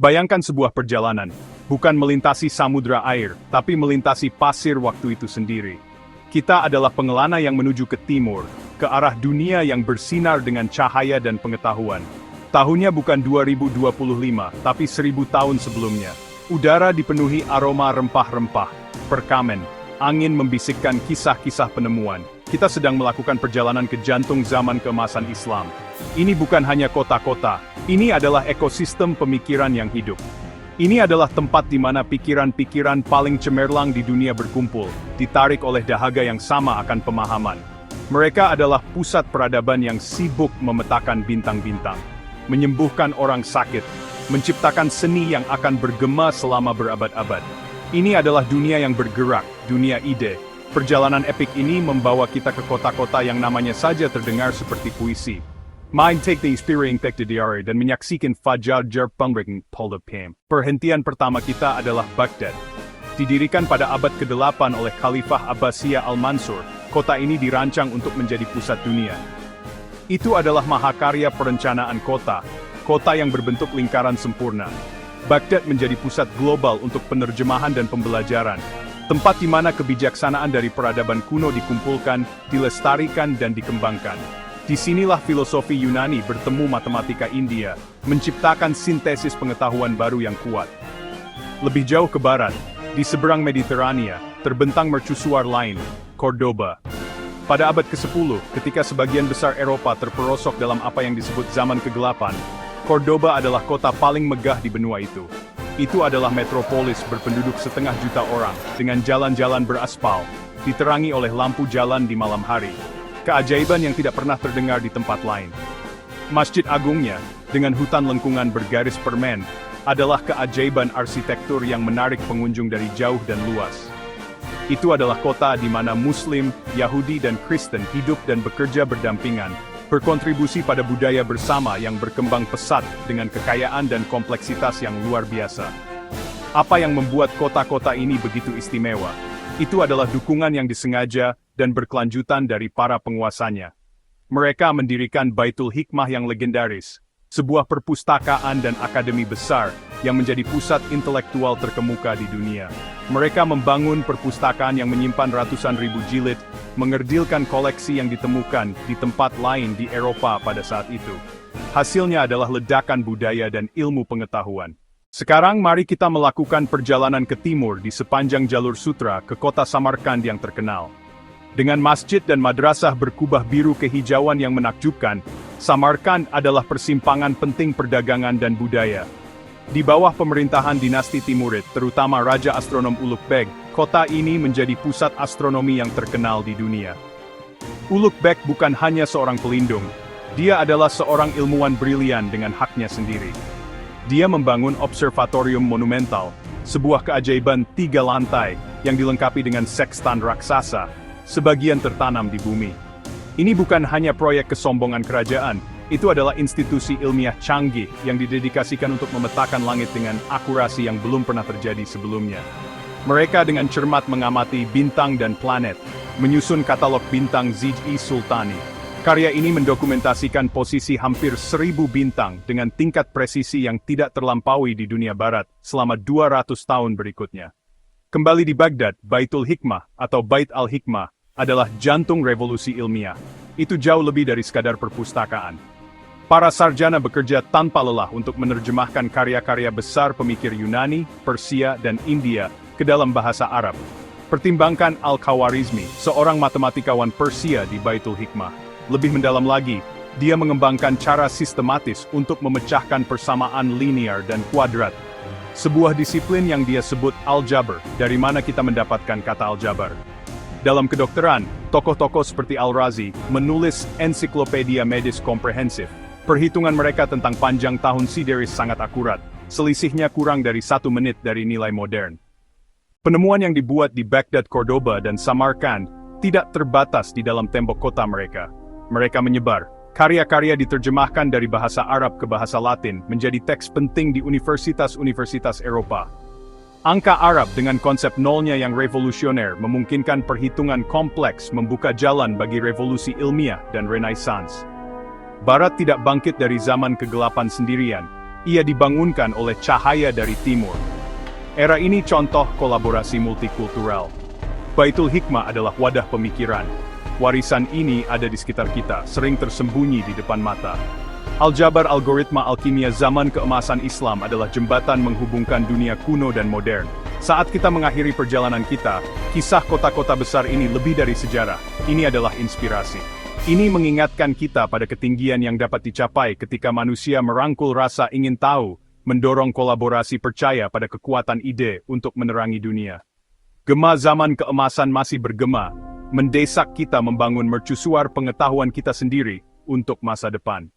Bayangkan sebuah perjalanan, bukan melintasi samudra air, tapi melintasi pasir waktu itu sendiri. Kita adalah pengelana yang menuju ke timur, ke arah dunia yang bersinar dengan cahaya dan pengetahuan. Tahunnya bukan 2025, tapi 1000 tahun sebelumnya. Udara dipenuhi aroma rempah-rempah, perkamen, angin membisikkan kisah-kisah penemuan. Kita sedang melakukan perjalanan ke jantung zaman keemasan Islam. Ini bukan hanya kota-kota, ini adalah ekosistem pemikiran yang hidup. Ini adalah tempat di mana pikiran-pikiran paling cemerlang di dunia berkumpul, ditarik oleh dahaga yang sama akan pemahaman. Mereka adalah pusat peradaban yang sibuk memetakan bintang-bintang, menyembuhkan orang sakit, menciptakan seni yang akan bergema selama berabad-abad. Ini adalah dunia yang bergerak, dunia ide. Perjalanan epik ini membawa kita ke kota-kota yang namanya saja terdengar seperti puisi. Mind take the experience back to diary dan menyaksikan Fajar Pengreking Poldapim. Perhentian pertama kita adalah Baghdad. Didirikan pada abad ke-8 oleh Khalifah Abbasiyah Al-Mansur, kota ini dirancang untuk menjadi pusat dunia. Itu adalah mahakarya perencanaan kota, kota yang berbentuk lingkaran sempurna. Baghdad menjadi pusat global untuk penerjemahan dan pembelajaran, tempat di mana kebijaksanaan dari peradaban kuno dikumpulkan, dilestarikan dan dikembangkan. Disinilah filosofi Yunani bertemu matematika India, menciptakan sintesis pengetahuan baru yang kuat. Lebih jauh ke barat, di seberang Mediterania, terbentang mercusuar lain, Cordoba. Pada abad ke-10, ketika sebagian besar Eropa terperosok dalam apa yang disebut zaman kegelapan, Cordoba adalah kota paling megah di benua itu. Itu adalah metropolis berpenduduk 500 juta orang, dengan jalan-jalan beraspal, diterangi oleh lampu jalan di malam hari. Keajaiban yang tidak pernah terdengar di tempat lain. Masjid Agungnya, dengan hutan lengkungan bergaris permen, adalah keajaiban arsitektur yang menarik pengunjung dari jauh dan luas. Itu adalah kota di mana Muslim, Yahudi dan Kristen hidup dan bekerja berdampingan, berkontribusi pada budaya bersama yang berkembang pesat dengan kekayaan dan kompleksitas yang luar biasa. Apa yang membuat kota-kota ini begitu istimewa? Itu adalah dukungan yang disengaja dan berkelanjutan dari para penguasanya. Mereka mendirikan Baitul Hikmah yang legendaris, sebuah perpustakaan dan akademi besar yang menjadi pusat intelektual terkemuka di dunia. Mereka membangun perpustakaan yang menyimpan ratusan ribu jilid, mengerdilkan koleksi yang ditemukan di tempat lain di Eropa pada saat itu. Hasilnya adalah ledakan budaya dan ilmu pengetahuan. Sekarang mari kita melakukan perjalanan ke timur di sepanjang jalur sutra ke kota Samarkand yang terkenal. Dengan masjid dan madrasah berkubah biru kehijauan yang menakjubkan, Samarkand adalah persimpangan penting perdagangan dan budaya. Di bawah pemerintahan dinasti Timurid, terutama Raja Astronom Ulugh Beg, kota ini menjadi pusat astronomi yang terkenal di dunia. Ulugh Beg bukan hanya seorang pelindung, dia adalah seorang ilmuwan brilian dengan haknya sendiri. Dia membangun observatorium monumental, sebuah keajaiban 3 lantai yang dilengkapi dengan sextan raksasa, sebagian tertanam di bumi. Ini bukan hanya proyek kesombongan kerajaan, itu adalah institusi ilmiah canggih yang didedikasikan untuk memetakan langit dengan akurasi yang belum pernah terjadi sebelumnya. Mereka dengan cermat mengamati bintang dan planet, menyusun katalog bintang Zij-i Sultani. Karya ini mendokumentasikan posisi hampir 1000 bintang dengan tingkat presisi yang tidak terlampaui di dunia barat selama 200 tahun berikutnya. Kembali di Baghdad, Baitul Hikmah atau Bait al-Hikmah adalah jantung revolusi ilmiah. Itu jauh lebih dari sekadar perpustakaan. Para sarjana bekerja tanpa lelah untuk menerjemahkan karya-karya besar pemikir Yunani, Persia, dan India ke dalam bahasa Arab. Pertimbangkan Al-Khawarizmi, seorang matematikawan Persia di Baitul Hikmah. Lebih mendalam lagi, dia mengembangkan cara sistematis untuk memecahkan persamaan linear dan kuadrat. Sebuah disiplin yang dia sebut Al-Jabr, dari mana kita mendapatkan kata Al-Jabr. Dalam kedokteran, tokoh-tokoh seperti Al-Razi menulis ensiklopedia medis komprehensif. Perhitungan mereka tentang panjang tahun sideris sangat akurat, selisihnya kurang dari 1 menit dari nilai modern. Penemuan yang dibuat di Baghdad, Cordoba, dan Samarkand tidak terbatas di dalam tembok kota mereka. Mereka menyebar. Karya-karya diterjemahkan dari bahasa Arab ke bahasa Latin menjadi teks penting di universitas-universitas Eropa. Angka Arab dengan konsep nolnya yang revolusioner memungkinkan perhitungan kompleks membuka jalan bagi revolusi ilmiah dan renaissance. Barat tidak bangkit dari zaman kegelapan sendirian. Ia dibangunkan oleh cahaya dari timur. Era ini contoh kolaborasi multikultural. Baitul Hikmah adalah wadah pemikiran. Warisan ini ada di sekitar kita, sering tersembunyi di depan mata. Aljabar algoritma alkimia zaman keemasan Islam adalah jembatan menghubungkan dunia kuno dan modern. Saat kita mengakhiri perjalanan kita, kisah kota-kota besar ini lebih dari sejarah. Ini adalah inspirasi. Ini mengingatkan kita pada ketinggian yang dapat dicapai ketika manusia merangkul rasa ingin tahu, mendorong kolaborasi percaya pada kekuatan ide untuk menerangi dunia. Gema zaman keemasan masih bergema, mendesak kita membangun mercusuar pengetahuan kita sendiri untuk masa depan.